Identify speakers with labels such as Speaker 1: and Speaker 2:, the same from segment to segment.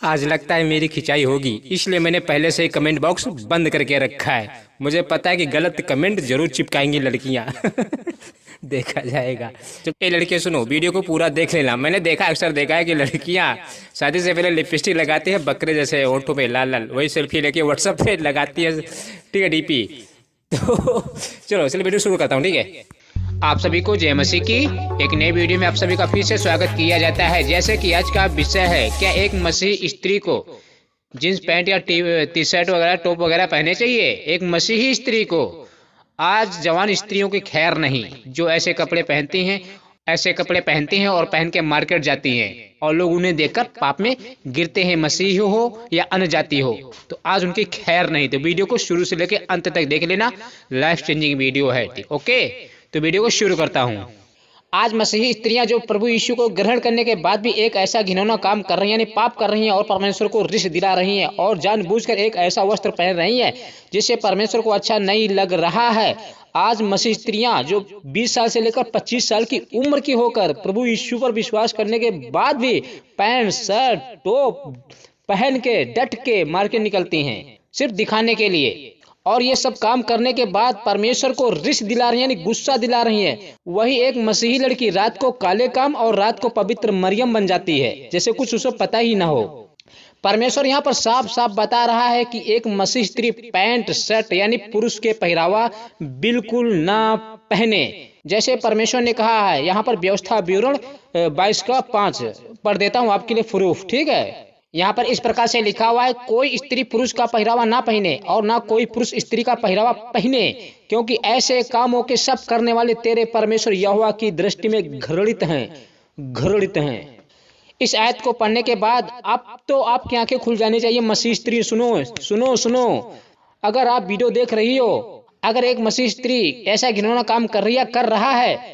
Speaker 1: आज लगता है मेरी खिंचाई होगी, इसलिए मैंने पहले से ही कमेंट बॉक्स बंद करके रखा है। मुझे पता है कि गलत कमेंट जरूर चिपकाएंगी लड़कियां। देखा जाएगा। तो ये लड़कियां सुनो, वीडियो को पूरा देख लेना। मैंने देखा, अक्सर देखा है कि लड़कियां शादी से पहले लिपस्टिक लगाती है बकरे जैसे होठों पे लाल लाल, वही सेल्फी लेके व्हाट्सएप पे लगाती है, ठीक है, डीपी। तो चलो वीडियो शुरू करता हूँ, ठीक है। आप सभी को जय मसीह की एक नई वीडियो में आप सभी का फिर से स्वागत किया जाता है। जैसे कि आज का विषय है, क्या एक मसीही स्त्री को जींस पैंट या टी शर्ट वगैरह टॉप वगैरह पहने चाहिए? एक मसीही स्त्री को। आज जवान स्त्रियों की खैर नहीं, जो ऐसे कपड़े पहनती हैं और पहन के मार्केट जाती हैं और लोग उन्हें देखकर पाप में गिरते हैं, मसीही हो या अन्य जाति हो। तो आज उनकी खैर नहीं। तो वीडियो को शुरू से लेकर अंत तक देख लेना, लाइफ चेंजिंग वीडियो है, ठीक, ओके। तो वीडियो को शुरू करता हूँ। आज मसीही स्त्रियां जो प्रभु यीशु को ग्रहण करने के बाद भी एक ऐसा घिनौना काम कर रही हैं, यानी पाप कर रही हैं और परमेश्वर को रिश्त दिला रही हैं और जानबूझकर एक ऐसा वस्त्र पहन रही हैं जिससे परमेश्वर को अच्छा नहीं लग रहा है। आज मसीही स्त्रियां जो 20 साल से लेकर 25 साल की उम्र की होकर प्रभु यीशु पर विश्वास करने के बाद भी पैंट शर्ट टॉप पहन के डट के मार्केट निकलती हैं सिर्फ दिखाने के लिए, और ये सब काम करने के बाद परमेश्वर को रिश्त दिला रही है, यानी गुस्सा दिला रही है। वही एक मसीही लड़की रात को काले काम और रात को पवित्र मरियम बन जाती है, जैसे कुछ उसे पता ही ना हो। परमेश्वर यहाँ पर साफ साफ बता रहा है कि एक मसीही स्त्री पैंट शर्ट यानी पुरुष के पहरावा बिल्कुल ना पहने। जैसे परमेश्वर ने कहा है, यहाँ पर व्यवस्था विवरण 22:5 पढ़ देता हूँ आपके लिए प्रूफ, ठीक है। यहाँ पर इस प्रकार से लिखा हुआ है, कोई स्त्री पुरुष का पहरावा ना पहने और ना कोई पुरुष स्त्री का पहरावा पहने, क्योंकि ऐसे कामों के सब करने वाले तेरे परमेश्वर यहोवा की दृष्टि में घृणित हैं। इस आयत को पढ़ने के बाद अब तो आपकी आंखें खुल जानी चाहिए। मसीही स्त्री सुनो, अगर आप वीडियो देख रही हो, अगर एक मसीही स्त्री ऐसा घिनौना काम कर रहा है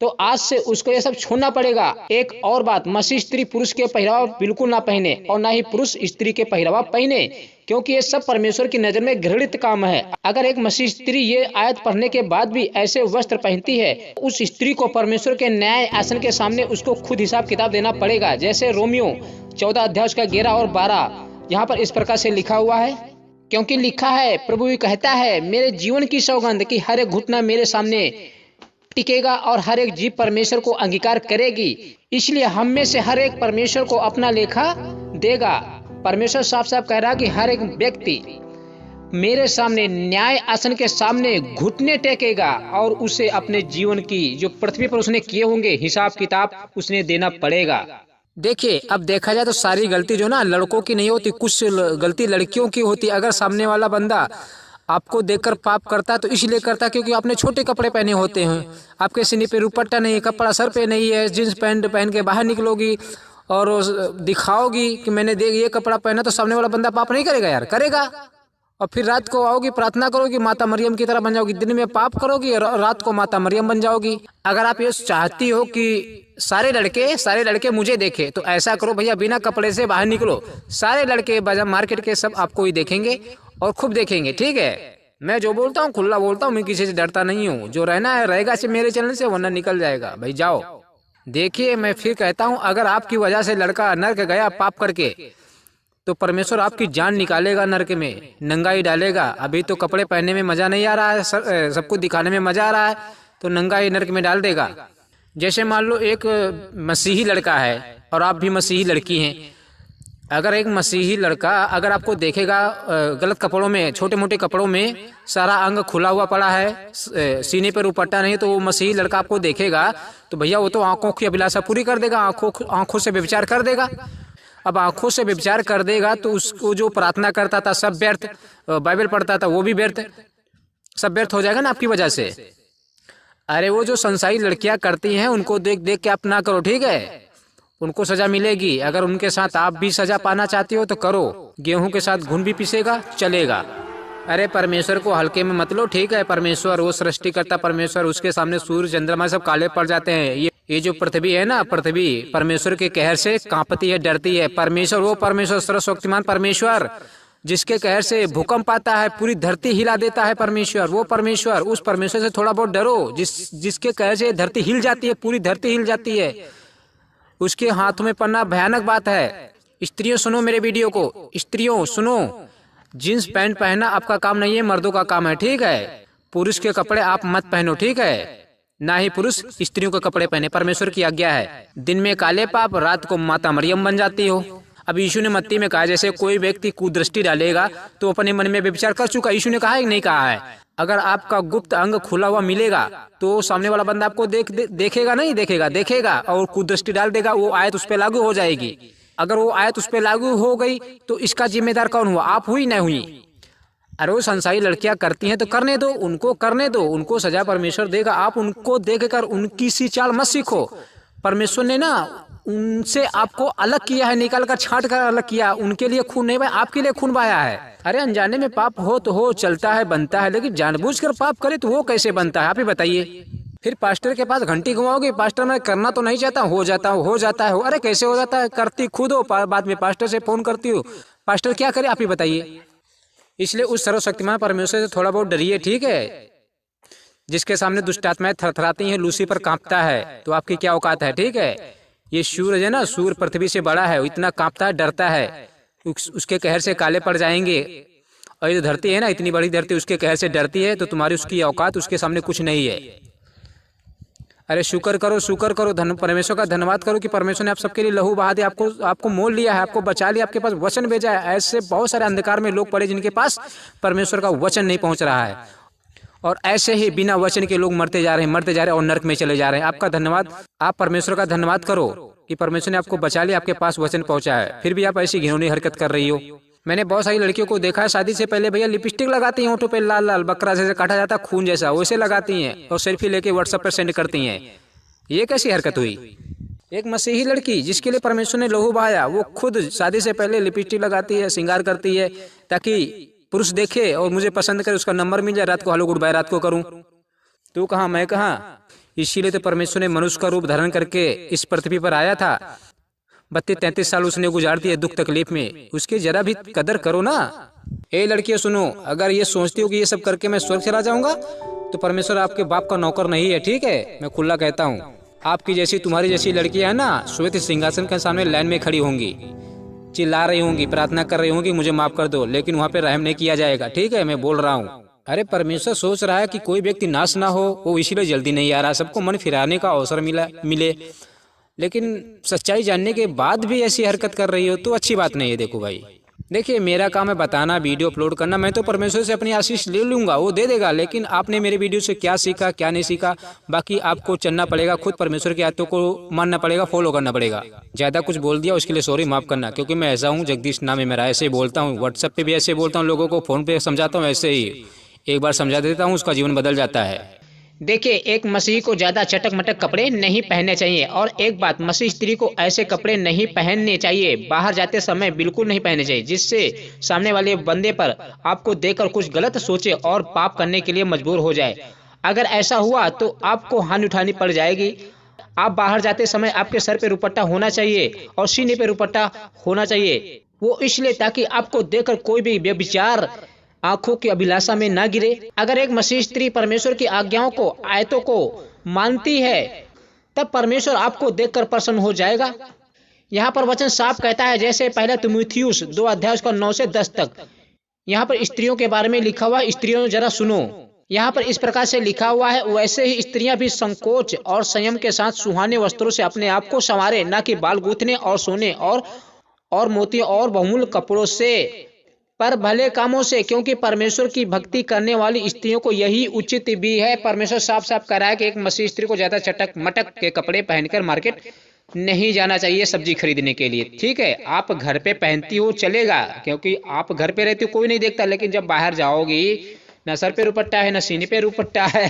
Speaker 1: तो आज से उसको ये सब छोड़ना पड़ेगा। एक और बात, मसीही स्त्री पुरुष के पहरावा बिल्कुल ना पहने और ना ही पुरुष स्त्री के पहरावा पहने, क्योंकि ये सब परमेश्वर की नजर में घृणित काम है। अगर एक मसीही स्त्री ये आयत पढ़ने के बाद भी ऐसे वस्त्र पहनती है, उस स्त्री को परमेश्वर के न्याय आसन के सामने उसको खुद हिसाब किताब देना पड़ेगा। जैसे रोमियो 14:11 और 12 यहाँ पर इस प्रकार से लिखा हुआ है, क्योंकि लिखा है, प्रभु भी कहता है, मेरे जीवन की सौगंध की हर एक घुटना मेरे सामने टिकेगा और हर एक जीव परमेश्वर को अंगीकार करेगी, इसलिए हम में से हर एक परमेश्वर को अपना लेखा देगा। परमेश्वर साफ साफ कह रहा है कि हर एक व्यक्ति मेरे सामने न्याय आसन के सामने घुटने टेकेगा और उसे अपने जीवन की जो पृथ्वी पर उसने किए होंगे हिसाब किताब उसने देना पड़ेगा। देखिए, अब देखा जाए तो सारी गलती जो ना लड़कों की नहीं होती, कुछ गलती लड़कियों की होती। अगर सामने वाला बंदा आपको देखकर पाप करता तो इसलिए करता क्योंकि आपने छोटे कपड़े पहने होते हैं, आपके सीने पे रुपट्टा नहीं, कपड़ा सर पे नहीं है, जींस पैंट पहन के बाहर निकलोगी और दिखाओगी कि मैंने देख ये कपड़ा पहना, तो सामने वाला बंदा पाप नहीं करेगा यार? करेगा। और फिर रात को आओगी, प्रार्थना करोगी, माता मरियम की तरह बन जाओगी। दिन में पाप करोगी और रात को माता मरियम बन जाओगी। अगर आप ये चाहती हो कि सारे लड़के मुझे देखे, तो ऐसा करो भैया, बिना कपड़े से बाहर निकलो, सारे लड़के बाजार मार्केट के सब आपको ही देखेंगे और खूब देखेंगे, ठीक है। मैं जो बोलता हूँ खुला बोलता हूँ, मैं किसी से डरता नहीं हूँ। जो रहना है रहेगा से मेरे चैनल से, वरना निकल जाएगा भाई, जाओ। देखिए, मैं फिर कहता हूँ, अगर आपकी वजह से लड़का नर्क गया पाप करके, तो परमेश्वर आपकी जान निकालेगा, नर्क में नंगाई डालेगा। अभी तो कपड़े पहनने में मजा नहीं आ रहा है, सबको दिखाने में मजा आ रहा है, तो नंगाई नर्क में डाल देगा। जैसे मान लो एक मसीही लड़का है और आप भी मसीही लड़की हैं। अगर एक मसीही लड़का अगर आपको देखेगा गलत कपड़ों में, छोटे मोटे कपड़ों में, सारा अंग खुला हुआ पड़ा है, सीने पर दुपट्टा नहीं, तो वो मसीही लड़का आपको देखेगा तो भैया वो तो आंखों की अभिलाषा पूरी कर देगा, आंखों से व्यभिचार कर देगा। अब आंखों से व्यभिचार कर देगा तो उसको जो प्रार्थना करता था सब व्यर्थ, बाइबल पढ़ता था वो भी व्यर्थ, सब व्यर्थ हो जाएगा ना आपकी वजह से। अरे वो जो संसारी लड़कियां करती हैं उनको देख देख के आप ना करो, ठीक है, उनको सजा मिलेगी। अगर उनके साथ आप भी सजा पाना चाहती हो तो करो, गेहूं के साथ घुन भी पिसेगा, चलेगा। अरे परमेश्वर को हल्के में मत लो, ठीक है। परमेश्वर वो सृष्टि करता परमेश्वर, उसके सामने सूर्य चंद्रमा सब काले पड़ जाते हैं। ये जो पृथ्वी है ना, पृथ्वी परमेश्वर के कहर से कांपती है, डरती है। परमेश्वर वो परमेश्वर सर्वशक्तिमान परमेश्वर जिसके कहर से भूकंप आता है, पूरी धरती हिला देता है परमेश्वर, वो परमेश्वर, उस परमेश्वर से थोड़ा बहुत डरो, जिसके कहर से धरती हिल जाती है, पूरी धरती हिल जाती है। उसके हाथ में पड़ना भयानक बात है। स्त्रियों सुनो मेरे वीडियो को, स्त्रियों सुनो, जींस पैंट पहनना आपका काम नहीं है, मर्दों का काम है, ठीक है। पुरुष के कपड़े आप मत पहनो, ठीक है। ना ही पुरुष स्त्रियों के कपड़े पहने, परमेश्वर की आज्ञा है। दिन में काले पाप, रात को माता मरियम बन जाती हो। अब यीशु ने मत्ती में कहा, जैसे कोई व्यक्ति कुदृष्टि डालेगा तो अपने मन में व्यभिचार कर चुका। यीशु ने कहा है कि नहीं कहा है? अगर आपका गुप्त अंग खुला हुआ मिलेगा तो सामने वाला बंदा आपको देखेगा, नहीं देखेगा और कुदृष्टि डाल देगा, वो आयत उस पर लागू हो जाएगी। अगर वो आयत उस पर लागू हो गई तो इसका जिम्मेदार कौन हुआ? आप हुई नहीं हुई? अरे वो संसारी लड़कियां करती हैं तो करने दो, उनको करने दो, उनको सजा परमेश्वर देगा। आप उनको देखकर उनकी सी चाल मत सीखो। परमेश्वर ने ना उनसे आपको अलग किया है, निकाल कर छांट कर अलग किया। उनके लिए खून नहीं बहाया, आपके लिए खून बहाया है। अरे अनजाने में पाप हो तो हो, चलता है, बनता है, लेकिन जानबूझकर पाप करे तो वो कैसे बनता है? आप ही बताइए। फिर पास्टर के पास घंटी घुमाओगे, पास्टर मैं करना तो नहीं चाहता, हो जाता है। अरे कैसे हो जाता है? करती खुद हो, बाद में पास्टर से फोन करती हो। पास्टर क्या करे? आप ही बताइए। इसलिए उस सर्वशक्तिमान परमेश्वर से थोड़ा बहुत डरिए, ठीक है। जिसके सामने दुष्टात्माएं थरथराती हैं, लूसीफर कांपता है, तो आपकी क्या औकात है? ठीक है। ये सूरज है ना, सूर्य पृथ्वी से बड़ा है, इतना कांपता है, डरता है, उसके कहर से काले पड़ जाएंगे। और ये धरती है ना, इतनी बड़ी धरती, उसके कहर से डरती है, तो तुम्हारी उसकी औकात उसके सामने कुछ नहीं है। अरे शुक्र करो, परमेश्वर का धन्यवाद करो कि परमेश्वर ने आप सबके लिए लहू बहा दिया, आपको मोल लिया है, आपको बचा लिया, आपके पास वचन भेजा है। ऐसे बहुत सारे अंधकार में लोग पड़े जिनके पास परमेश्वर का वचन नहीं पहुंच रहा है, और ऐसे ही बिना वचन के लोग मरते जा रहे हैं और नरक में चले जा रहे हैं। आपका धन्यवाद, आप परमेश्वर का धन्यवाद करो कि परमेश्वर ने आपको बचा लिया, आपके पास वचन पहुंचा है। फिर भी आप ऐसी घिनौनी हरकत कर रही हो। मैंने बहुत सारी लड़कियों को देखा है, शादी से पहले भैया लिपस्टिक लगाती हैं, होठों पे लाल लाल बकरा जैसे काटा जाता खून जैसा, वैसे लगाती हैं और सेल्फी लेके व्हाट्सएप पर सेंड करती हैं। ये कैसी हरकत हुई? एक मसीही लड़की जिसके लिए परमेश्वर ने लहू बहाया, वो खुद शादी से पहले लिपस्टिक लगाती है, श्रृंगार करती है, ताकि पुरुष देखे और मुझे पसंद करे, उसका नंबर मिल जाए, रात को हेलो गुड बाय रात को करूं। तू कहाँ, मैं कहाँ? इसीलिए तो परमेश्वर ने मनुष्य का रूप धारण करके इस पृथ्वी पर आया था। 32-33 साल उसने गुजार दिए दुख तकलीफ में, उसकी जरा भी कदर करो ना। ए लड़कियां सुनो, अगर ये सोचती हो कि ये सब करके मैं स्वर्ग चला जाऊंगा तो परमेश्वर आपके बाप का नौकर नहीं है, ठीक है। मैं खुला कहता हूँ, आपकी जैसी, तुम्हारी जैसी लड़कियां है ना, श्वेत सिंहासन के सामने लाइन में खड़ी होंगी, चिल्ला रही होंगी, प्रार्थना कर रही होंगी, मुझे माफ कर दो, लेकिन वहाँ पे रहम नहीं किया जाएगा, ठीक है। मैं बोल रहा हूँ। अरे परमेश्वर सोच रहा है कि कोई व्यक्ति नाश ना हो, वो इसीलिए जल्दी नहीं आ रहा, सबको मन फिराने का अवसर मिले। लेकिन सच्चाई जानने के बाद भी ऐसी हरकत कर रही हो तो अच्छी बात नहीं है। देखो भाई, देखिए मेरा काम है बताना, वीडियो अपलोड करना, मैं तो परमेश्वर से अपनी आशीष ले लूंगा, वो दे देगा। लेकिन आपने मेरे वीडियो से क्या सीखा, क्या नहीं सीखा, बाकी आपको चलना पड़ेगा, खुद परमेश्वर की आयतों को मानना पड़ेगा, फॉलो करना पड़ेगा। ज्यादा कुछ बोल दिया उसके लिए सॉरी, माफ करना, क्योंकि मैं ऐसा हूँ, जगदीश नाम है मेरा, ऐसे बोलता हूँ, व्हाट्सएप पे भी ऐसे बोलता हूँ, लोगों को फोन पे समझाता हूँ, ऐसे ही एक बार समझा देता हूँ, उसका जीवन बदल जाता है। देखिए, एक मसीही को ज्यादा चटक मटक कपड़े नहीं पहनने चाहिए, और एक बात, मसीह स्त्री को ऐसे कपड़े नहीं पहनने चाहिए, बाहर जाते समय बिल्कुल नहीं पहनने चाहिए, जिससे सामने वाले बंदे पर आपको देखकर कुछ गलत सोचे और पाप करने के लिए मजबूर हो जाए। अगर ऐसा हुआ तो आपको हानि उठानी पड़ जाएगी। आप बाहर जाते समय आपके सर पे दुपट्टा होना चाहिए और सीने पे दुपट्टा होना चाहिए। वो इसलिए ताकि आपको देखकर कोई भी व्यभिचार आंखों की अभिलाषा में ना गिरे। अगर एक मसीह स्त्री परमेश्वर की आज्ञाओं को, आयतों को मानती है, तब परमेश्वर आपको देखकर प्रसन्न हो जाएगा। यहाँ पर वचन साफ कहता है, जैसे पहला तीमुथियुस 2 अध्याय उसका 9 से 10 तक, यहाँ पर स्त्रियों के बारे में लिखा हुआ है। स्त्रियों जरा सुनो, यहाँ पर इस प्रकार से लिखा हुआ है, वैसे ही स्त्रियां भी संकोच और संयम के साथ सुहाने वस्त्रों से अपने आप को संवारे, न कि बाल गूंथने और सोने और मोतियों और बहुमूल्य कपड़ों से, पर भले कामों से, क्योंकि परमेश्वर की भक्ति करने वाली स्त्रियों को यही उचित भी है। परमेश्वर साफ साफ कह रहा है कि एक मसीह स्त्री को ज्यादा चटक मटक के कपड़े पहनकर मार्केट नहीं जाना चाहिए सब्जी खरीदने के लिए, ठीक है। आप घर पे पहनती हो चलेगा, क्योंकि आप घर पे रहती हो, कोई नहीं देखता, लेकिन जब बाहर जाओगी, न सर पे दुपट्टा है, न सीने पे दुपट्टा है,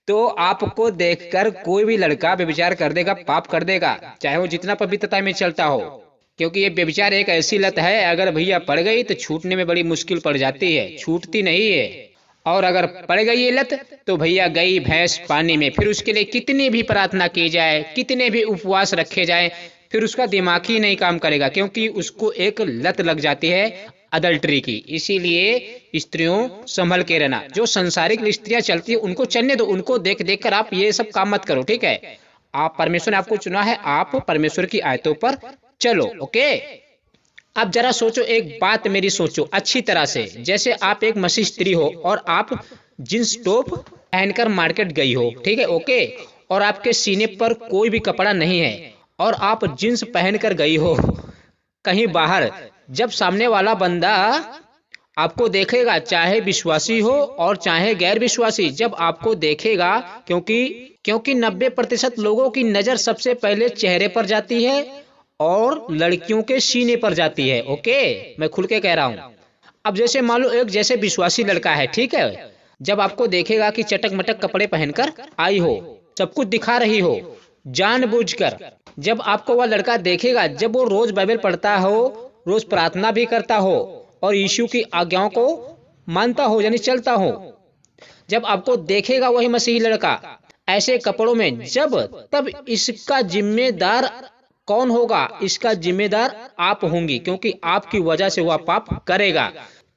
Speaker 1: तो आपको देखकर कोई भी लड़का व्यभिचार कर देगा, पाप कर देगा, चाहे वो जितना पवित्रता में चलता हो। क्योंकि ये व्यभिचार एक ऐसी लत है, अगर भैया पड़ गई तो छूटने में बड़ी मुश्किल पड़ जाती है, छूटती नहीं है। और अगर पड़ गई ये लत तो भैया गई भैंस पानी में। फिर उसके लिए कितनी भी प्रार्थना की जाए, कितने भी उपवास रखे जाए, फिर उसका दिमाग ही नहीं काम करेगा, क्योंकि उसको एक लत लग जाती है अडल्ट्री की। इसीलिए स्त्रियों संभल के रहना। जो संसारिक स्त्रियां चलती है उनको चलने दो, उनको देख देख कर आप ये सब काम मत करो, ठीक है। आप, परमेश्वर ने आपको चुना है, आप परमेश्वर की आयतों पर चलो, ओके। अब जरा सोचो, एक बात मेरी सोचो अच्छी तरह से। जैसे आप एक मसीह स्त्री हो और आप जींस टॉप पहनकर मार्केट गई हो, ठीक है, ओके, और आपके सीने पर कोई भी कपड़ा नहीं है और आप जींस पहनकर गई हो कहीं बाहर। जब सामने वाला बंदा आपको देखेगा, चाहे विश्वासी हो और चाहे गैर विश्वासी, जब आपको देखेगा, क्योंकि क्योंकि 90% लोगों की नजर सबसे पहले चेहरे पर जाती है और लड़कियों के सीने पर जाती है, ओके, मैं खुल के कह रहा हूं। अब जैसे मान लो एक जैसे विश्वासी लड़का है, ठीक है, जब आपको देखेगा कि चटक मटक कपड़े पहनकर आई हो, सब कुछ दिखा रही हो जानबूझकर, जब आपको वह लड़का देखेगा, जब वो रोज बाइबल पढ़ता हो, रोज प्रार्थना भी करता हो और यीशु की आज्ञाओं को मानता हो, यानी चलता हो, जब आपको देखेगा वही मसीही लड़का ऐसे कपड़ों में, तब इसका जिम्मेदार कौन होगा? इसका जिम्मेदार आप होंगी, क्योंकि आपकी वजह से वह पाप करेगा।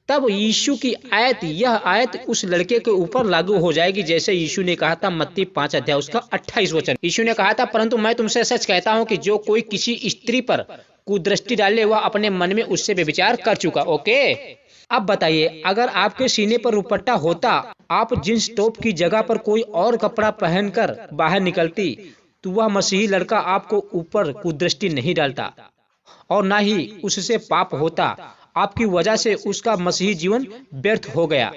Speaker 1: तब यीशु की आयत, यह आयत उस लड़के के ऊपर लागू हो जाएगी, जैसे यीशु ने कहा था मत्ती 5 अध्याय उसका 28 वचन। यीशु ने कहा था, परंतु मैं तुमसे सच कहता हूं कि जो कोई किसी स्त्री पर कुदृष्टि डाले, वह अपने मन में उससे व्यभिचार कर चुका। ओके, अब बताइए, अगर आपके सीने पर दुपट्टा होता, आप जींस टॉप की जगह पर कोई और कपड़ा पहनकर बाहर निकलती, तो वह मसीही लड़का आपको ऊपर कुदृष्टि नहीं डालता और ना ही उससे पाप होता। आपकी वजह से उसका मसीही जीवन व्यर्थ हो गया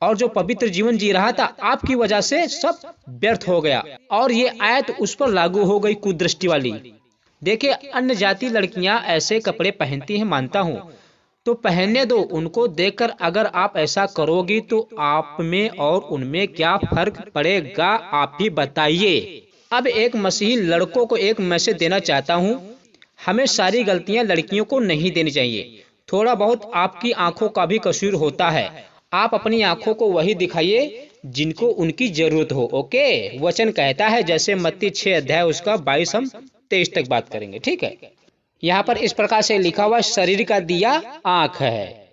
Speaker 1: और जो पवित्र जीवन जी रहा था, आपकी वजह से सब व्यर्थ हो गया। और ये आयत उस पर लागू हो गई कुदृष्टि वाली। देखिए, अन्य जाति लड़कियां ऐसे कपड़े पहनती हैं, मानता हूं, तो पहनने दो, उनको देखकर अगर आप ऐसा करोगी तो आप में और उनमें क्या फर्क पड़ेगा, आप ही बताइए। अब एक मसीही लड़कों को एक मैसेज देना चाहता हूं, हमें सारी गलतियां लड़कियों को नहीं देनी चाहिए। थोड़ा बहुत आपकी आंखों का भी कसूर होता है, आप अपनी आंखों को वही दिखाइए जिनको उनकी जरूरत हो। ओके, वचन कहता है, जैसे मत्ती 6 अध्याय उसका 22 हम 23 तक बात करेंगे, ठीक है। यहाँ पर इस प्रकार से लिखा हुआ, शरीर का दिया आंख है,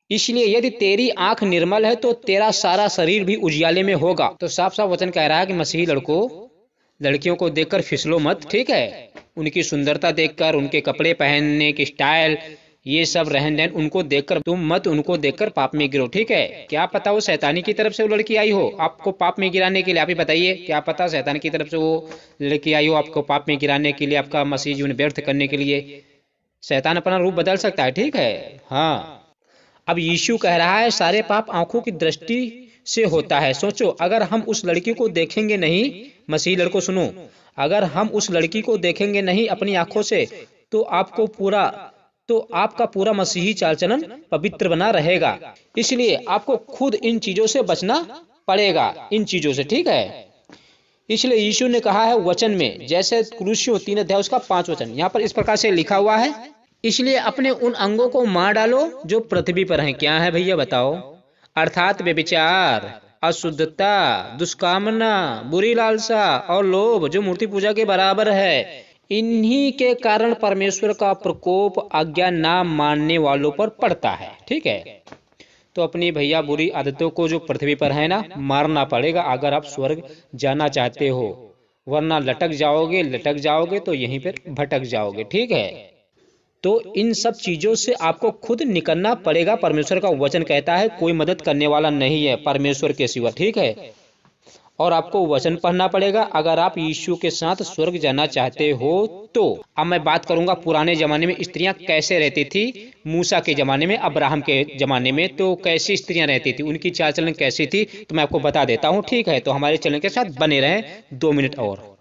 Speaker 1: इसलिए यदि तेरी आंख निर्मल है तो तेरा सारा शरीर भी उजियाले में होगा। तो साफ साफ वचन कह रहा है कि मसीही लड़कियों को देखकर फिसलो मत, ठीक है। उनकी सुंदरता देखकर, उनके कपड़े पहनने की स्टाइल, ये सब रहन सहन, उनको देखकर तुम मत उनको देखकर पाप में गिरो, ठीक है। क्या पता वो शैतानी की तरफ से वो लड़की आई हो आपको पाप में गिराने के लिए, आप ही बताइए। क्या पता शैतान की तरफ से वो लड़की आई हो आपको पाप में गिराने के लिए, आपका मसीह जीवन व्यर्थ करने के लिए। शैतान अपना रूप बदल सकता है, ठीक है, हाँ। अब यीशु कह रहा है, सारे पाप आंखों की दृष्टि से होता है। सोचो, अगर हम उस लड़की को देखेंगे नहीं, मसीही लड़कों सुनो, अगर हम उस लड़की को देखेंगे नहीं अपनी आंखों से, तो आपका पूरा मसीही चाल चलन पवित्र बना रहेगा। इसलिए आपको खुद इन चीजों से बचना पड़ेगा, इन चीजों से, ठीक है। इसलिए यीशु ने कहा है वचन में, जैसे कुलुस्सियों 3 अध्याय उसका 5 वचन, यहाँ पर इस प्रकार से लिखा हुआ है, इसलिए अपने उन अंगों को मार डालो जो पृथ्वी पर हैं। क्या है भैया बताओ? अर्थात व्यभिचार, अशुद्धता, दुष्कामना, बुरी लालसा और लोभ, जो मूर्ति पूजा के बराबर है। इन्हीं के कारण परमेश्वर का प्रकोप आज्ञा ना मानने वालों पर पड़ता है, ठीक है। तो अपनी भैया बुरी आदतों को जो पृथ्वी पर है ना, मारना पड़ेगा अगर आप स्वर्ग जाना चाहते हो, वरना लटक जाओगे तो यहीं पर भटक जाओगे, ठीक है। तो इन सब चीजों से आपको खुद निकलना पड़ेगा। परमेश्वर का वचन कहता है, कोई मदद करने वाला नहीं है परमेश्वर के सिवा, ठीक है। और आपको वचन पढ़ना पड़ेगा अगर आप यीशु के साथ स्वर्ग जाना चाहते हो तो। अब मैं बात करूंगा पुराने जमाने में स्त्रियां कैसे रहती थी। मूसा के जमाने में, अब्राहम के जमाने में तो कैसी स्त्रियां रहती थी, उनकी चाल चलन कैसी थी, तो मैं आपको बता देता हूं, ठीक है। तो हमारे चैनल के साथ बने रहें 2 मिनट और।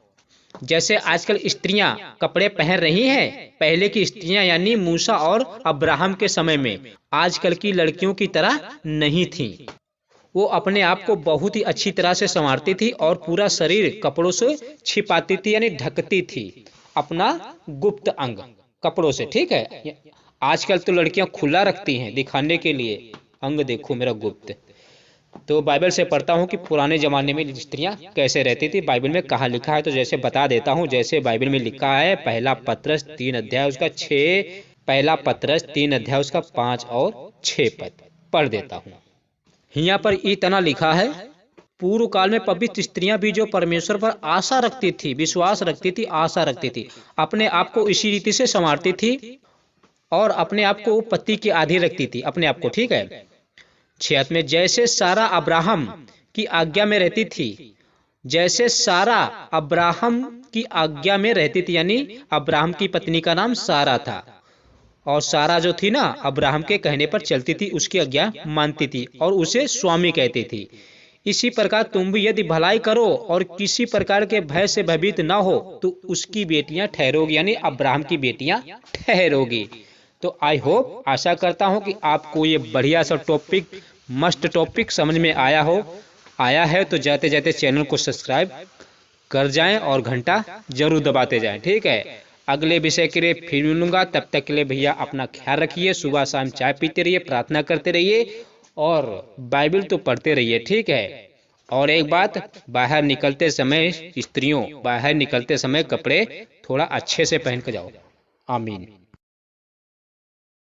Speaker 1: जैसे आजकल स्त्रियां कपड़े पहन रही हैं, पहले की स्त्रियां यानी मूसा और अब्राहम के समय में आजकल की लड़कियों की तरह नहीं थी। वो अपने आप को बहुत ही अच्छी तरह से संवारती थी और पूरा शरीर कपड़ों से छिपाती थी, यानी ढकती थी अपना गुप्त अंग कपड़ों से, ठीक है। आजकल तो लड़कियां खुला रखती हैं दिखाने के लिए, अंग देखो मेरा गुप्त। तो बाइबल से पढ़ता हूँ कि पुराने जमाने में स्त्रियां कैसे रहती थी, बाइबल में कहाँ लिखा है, तो जैसे बता देता हूँ। जैसे बाइबल में लिखा है, पहला पत्रस 3 अध्याय उसका 6, पहला पत्रस 3 अध्याय उसका 5 और 6 पद पढ़ देता हूँ। यहाँ पर इतना लिखा है, पूर्व काल में पवित्र स्त्रियां भी जो परमेश्वर पर आशा रखती थी, विश्वास रखती थी, आशा रखती थी, अपने आप को इसी रीति से संवारती थी और अपने आप को पति की आधी रखती थी, अपने आप को, ठीक है। 6 में जैसे सारा अब्राहम की आज्ञा में रहती थी, जैसे सारा अब्राहम की आज्ञा में रहती थी, यानी अब्राहम की पत्नी का नाम सारा था, और सारा जो थी ना अब्राहम के कहने पर चलती थी, उसकी आज्ञा मानती थी और उसे स्वामी कहती थी। इसी प्रकार तुम भी यदि भलाई करो और किसी प्रकार के भय से भयभीत न हो तो उसकी बेटियां ठहरोगी, यानी अब्राहम की बेटियां ठहरोगी। तो आई होप, आशा करता हूं कि आपको ये बढ़िया सा टॉपिक, मस्त टॉपिक समझ में आया है तो जाते जाते चैनल को सब्सक्राइब कर जाएं और घंटा जरूर दबाते जाएं, ठीक है। अगले विषय के लिए फिर मिलूंगा, तब तक के लिए भैया अपना ख्याल रखिए, सुबह शाम चाय पीते रहिए, प्रार्थना करते रहिए और बाइबल तो पढ़ते रहिए, ठीक है। और एक बात, बाहर निकलते समय स्त्रियों, बाहर निकलते समय कपड़े थोड़ा अच्छे से पहन कर जाओ। आमीन।